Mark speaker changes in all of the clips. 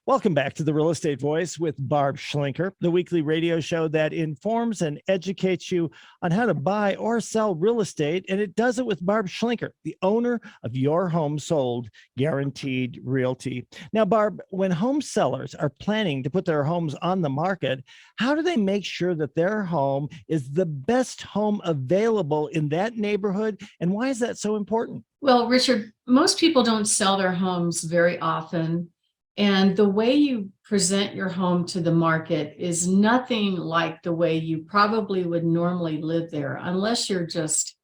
Speaker 1: Welcome back to the Real Estate Voice with Barb Schlinker, the weekly radio show that informs and educates you on how to buy or sell real estate. And it does it with Barb Schlinker, the owner of Your Home Sold Guaranteed Realty. Now, Barb, when home sellers are planning to put their homes on the market, how do they make sure that their home is the best home available in that neighborhood? And why is that so important?
Speaker 2: Well, Richard, most people don't sell their homes very often. And the way you present your home to the market is nothing like the way you probably would normally live there, unless you're just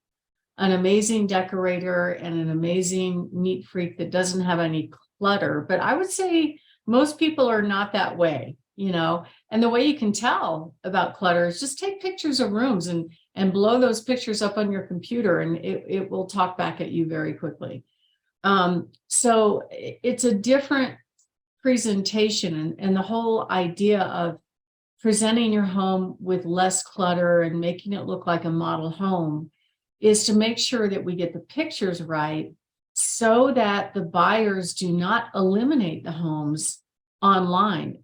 Speaker 2: an amazing decorator and an amazing neat freak that doesn't have any clutter. But I would say most people are not that way, and the way you can tell about clutter is just take pictures of rooms and blow those pictures up on your computer, and it will talk back at you very quickly. So it's a different presentation, and the whole idea of presenting your home with less clutter and making it look like a model home is to make sure that we get the pictures right so that the buyers do not eliminate the homes online.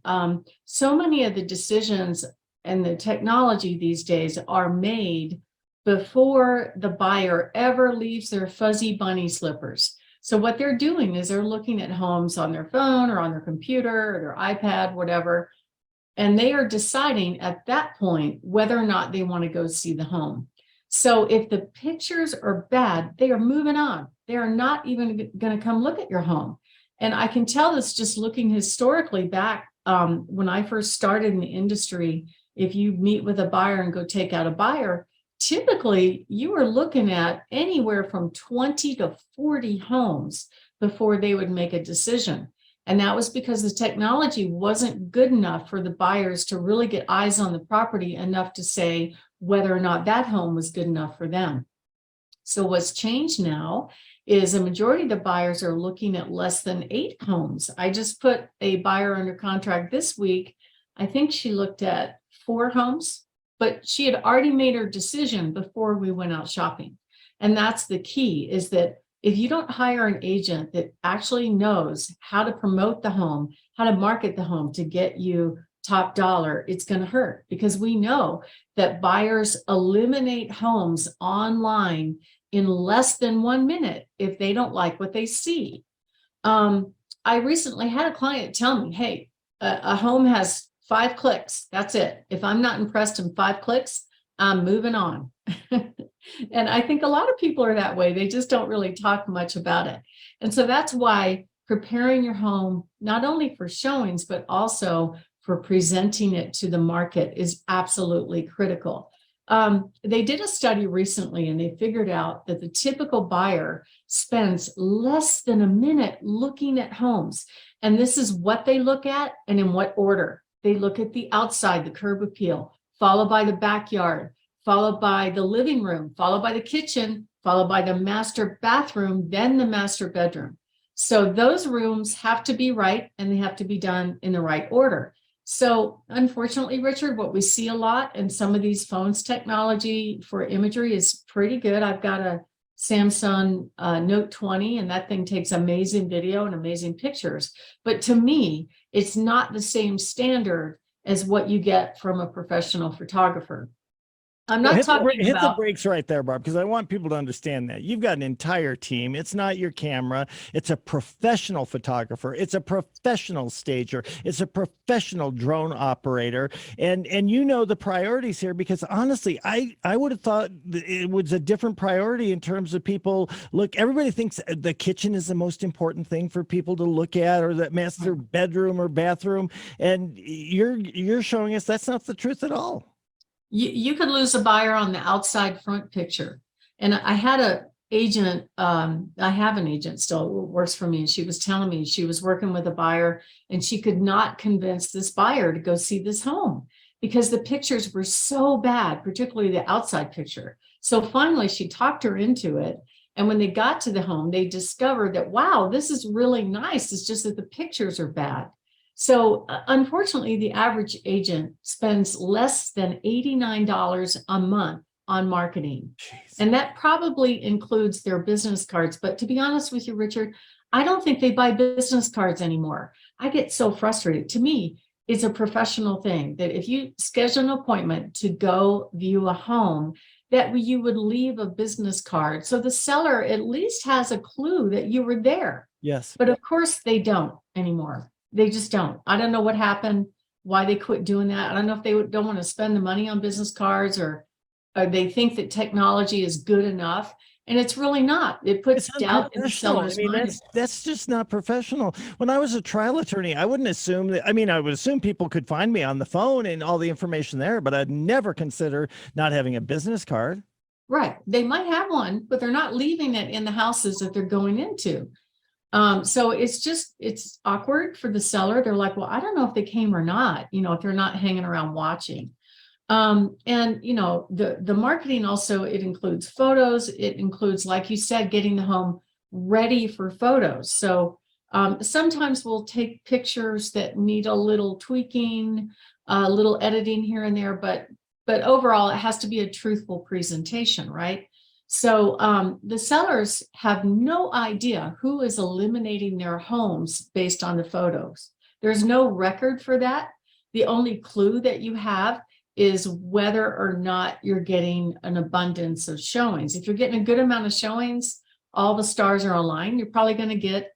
Speaker 2: So many of the decisions and the technology these days are made before the buyer ever leaves their fuzzy bunny slippers. So what they're doing is they're looking at homes on their phone or on their computer or their iPad, whatever, and they are deciding at that point whether or not they want to go see the home. So if the pictures are bad, they are moving on. They are not even going to come look at your home. And I can tell this just looking historically back when I first started in the industry. If you meet with a buyer and go take out a buyer, typically you were looking at anywhere from 20 to 40 homes before they would make a decision. And that was because the technology wasn't good enough for the buyers to really get eyes on the property enough to say whether or not that home was good enough for them. So what's changed now is a majority of the buyers are looking at less than 8 homes. I just put a buyer under contract this week. I think she looked at 4 homes, but she had already made her decision before we went out shopping. And that's the key, is that if you don't hire an agent that actually knows how to promote the home, how to market the home to get you top dollar, it's going to hurt, because we know that buyers eliminate homes online in less than 1 minute if they don't like what they see. I recently had a client tell me, hey, a home has 5 clicks. That's it. If I'm not impressed in 5 clicks, I'm moving on. And I think a lot of people are that way. They just don't really talk much about it. And so that's why preparing your home, not only for showings, but also for presenting it to the market, is absolutely critical. They did a study recently, and they figured out that the typical buyer spends less than a minute looking at homes. And this is what they look at and in what order. They look at the outside, the curb appeal, followed by the backyard, followed by the living room, followed by the kitchen, followed by the master bathroom, then the master bedroom. So those rooms have to be right, and they have to be done in the right order. So unfortunately, Richard, what we see a lot in some of these phones technology for imagery is pretty good. I've got a Samsung Note 20, and that thing takes amazing video and amazing pictures. But to me, it's not the same standard as what you get from a professional photographer. I'm not talking
Speaker 1: hit
Speaker 2: about
Speaker 1: the brakes right there, Barb, because I want people to understand that you've got an entire team. It's not your camera. It's a professional photographer. It's a professional stager. It's a professional drone operator. And you know the priorities here, because honestly, I would have thought it was a different priority in terms of people. Look, everybody thinks the kitchen is the most important thing for people to look at, or that master bedroom or bathroom. And you're showing us that's not the truth at all.
Speaker 2: you could lose a buyer on the outside front picture. And I had a agent, I have an agent still who works for me, and she was telling me she was working with a buyer and she could not convince this buyer to go see this home because the pictures were so bad, particularly the outside picture. So finally she talked her into it. And when they got to the home, they discovered that, wow, this is really nice. It's just that the pictures are bad. So unfortunately, the average agent spends less than $89 a month on marketing. Jeez. And that probably includes their business cards. But to be honest with you, Richard, I don't think they buy business cards anymore. I get so frustrated. To me, it's a professional thing that if you schedule an appointment to go view a home, that you would leave a business card so the seller at least has a clue that you were there.
Speaker 1: Yes.
Speaker 2: But of course, they don't anymore. They just don't. I don't know what happened, why they quit doing that. I don't know if they don't want to spend the money on business cards, or they think that technology is good enough. And it's really not. It puts
Speaker 1: It's
Speaker 2: doubt in the
Speaker 1: unprofessional. I
Speaker 2: seller's
Speaker 1: mean,
Speaker 2: mind.
Speaker 1: that's just not professional. When I was a trial attorney, I wouldn't assume that. I mean, I would assume people could find me on the phone and all the information there, but I'd never consider not having a business card.
Speaker 2: Right. They might have one, but they're not leaving it in the houses that they're going into. So it's awkward for the seller. They're like, well, I don't know if they came or not, if they're not hanging around watching. And the marketing also, it includes photos. It includes, like you said, getting the home ready for photos. So sometimes we'll take pictures that need a little tweaking, a little editing here and there, but overall it has to be a truthful presentation, right? So the sellers have no idea who is eliminating their homes based on the photos. There's no record for that. The only clue that you have is whether or not you're getting an abundance of showings. If you're getting a good amount of showings, all the stars are aligned, you're probably going to get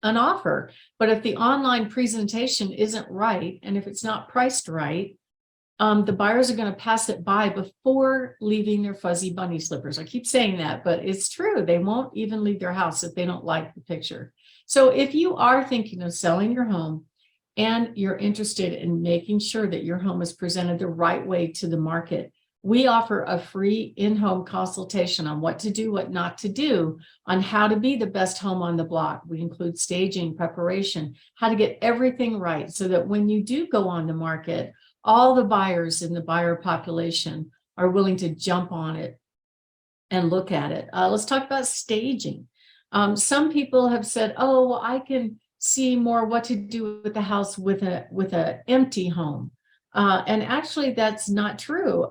Speaker 2: an offer. But if the online presentation isn't right, and if it's not priced right, the buyers are going to pass it by before leaving their fuzzy bunny slippers. I keep saying that, but it's true. They won't even leave their house if they don't like the picture. So if you are thinking of selling your home and you're interested in making sure that your home is presented the right way to the market, we offer a free in-home consultation on what to do, what not to do, on how to be the best home on the block. We include staging, preparation, how to get everything right so that when you do go on the market, all the buyers in the buyer population are willing to jump on it and look at it. Let's talk about staging. Some people have said, oh, well, I can see more what to do with the house with a empty home. And actually that's not true.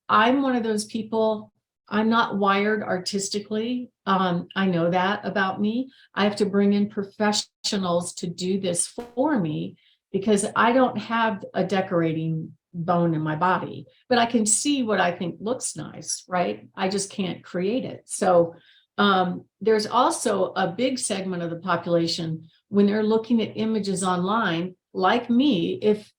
Speaker 2: I'm one of those people. I'm not wired artistically. I know that about me. I have to bring in professionals to do this for me because I don't have a decorating bone in my body, but I can see what I think looks nice, right? I just can't create it. So there's also a big segment of the population when they're looking at images online, like me, if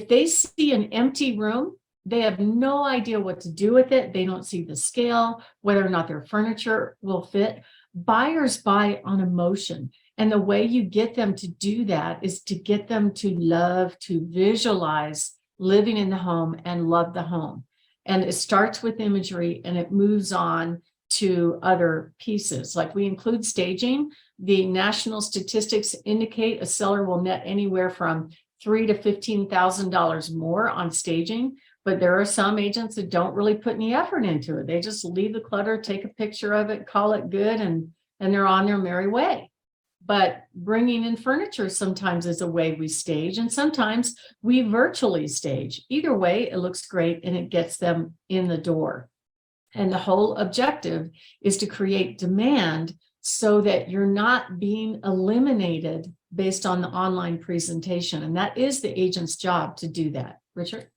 Speaker 2: they see an empty room, they have no idea what to do with it. They don't see the scale, whether or not their furniture will fit. Buyers buy on emotion. And the way you get them to do that is to get them to love, to visualize living in the home and love the home. And it starts with imagery and it moves on to other pieces. Like we include staging. The national statistics indicate a seller will net anywhere from $3,000 to $15,000 more on staging. But there are some agents that don't really put any effort into it. They just leave the clutter, take a picture of it, call it good, and they're on their merry way. But bringing in furniture sometimes is a way we stage, and sometimes we virtually stage. Either way, it looks great and it gets them in the door. And the whole objective is to create demand so that you're not being eliminated based on the online presentation. And that is the agent's job to do that. Richard?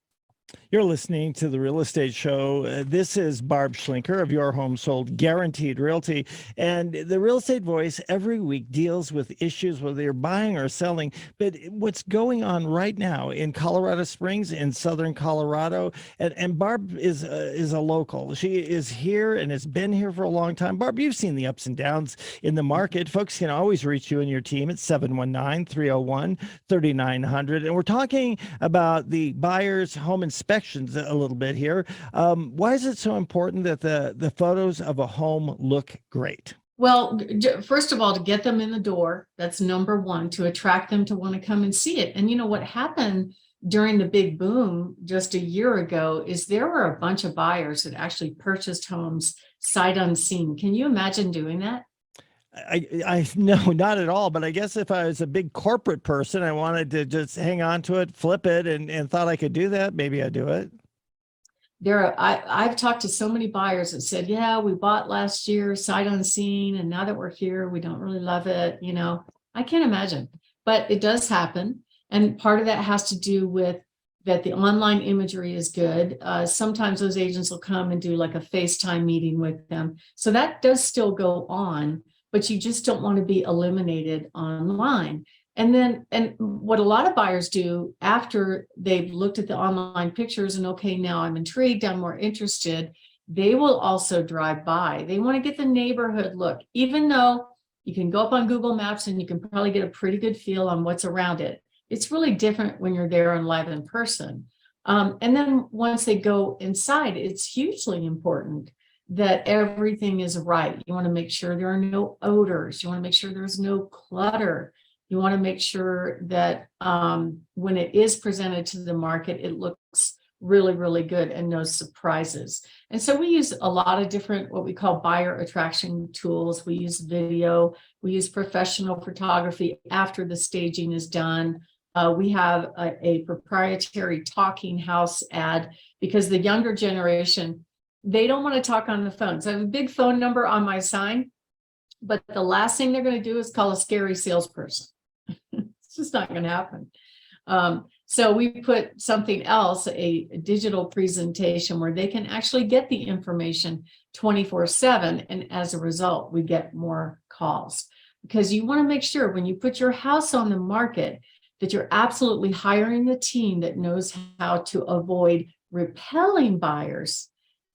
Speaker 1: You're listening to the Real Estate Show. This is Barb Schlinker of Your Home Sold Guaranteed Realty. And the Real Estate Voice every week deals with issues, whether you're buying or selling. But what's going on right now in Colorado Springs, in Southern Colorado, and Barb is a local. She is here and has been here for a long time. Barb, you've seen the ups and downs in the market. Folks can always reach you and your team at 719-301-3900. And we're talking about the buyer's home inspections a little bit here. Why is it so important that the photos of a home look great?
Speaker 2: Well, first of all, to get them in the door, that's number one, to attract them to want to come and see it. And you know what happened during the big boom just a year ago is there were a bunch of buyers that actually purchased homes sight unseen. Can you imagine doing that?
Speaker 1: I no, not at all. But I guess if I was a big corporate person, I wanted to just hang on to it, flip it, and thought I could do that, maybe I'd do it.
Speaker 2: I've talked to so many buyers that said, yeah, we bought last year sight unseen, and now that we're here, we don't really love it. I can't imagine. but it does happen. And part of that has to do with that the online imagery is good. Sometimes those agents will come and do like a FaceTime meeting with them. So that does still go on, but you just don't want to be eliminated online. And what a lot of buyers do after they've looked at the online pictures and, okay, now I'm intrigued, I'm more interested, they will also drive by. They want to get the neighborhood look, even though you can go up on Google Maps and you can probably get a pretty good feel on what's around it. It's really different when you're there and live in person. And then once they go inside, it's hugely important that everything is right. You want to make sure there are no odors. You want to make sure there's no clutter. You want to make sure that when it is presented to the market, it looks really, really good and no surprises. And so we use a lot of different, what we call buyer attraction tools. We use video, we use professional photography after the staging is done. We have a proprietary talking house ad because the younger generation, they don't want to talk on the phone. So I have a big phone number on my sign, but the last thing they're going to do is call a scary salesperson. It's just not going to happen. So we put something else, a digital presentation where they can actually get the information 24/7. And as a result, we get more calls because you want to make sure when you put your house on the market that you're absolutely hiring the team that knows how to avoid repelling buyers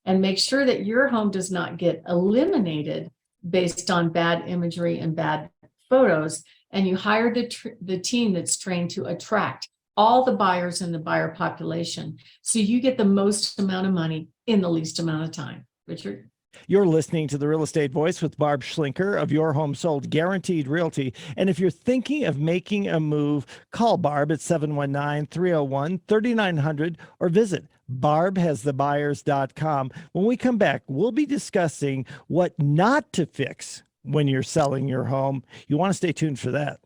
Speaker 2: and make sure that your home does not get eliminated based on bad imagery and bad photos. And you hire the team that's trained to attract all the buyers in the buyer population. So you get the most amount of money in the least amount of time. Richard?
Speaker 1: You're listening to The Real Estate Voice with Barb Schlinker of Your Home Sold Guaranteed Realty. And if you're thinking of making a move, call Barb at 719-301-3900 or visit barbhasthebuyers.com. When we come back, we'll be discussing what not to fix when you're selling your home. You want to stay tuned for that.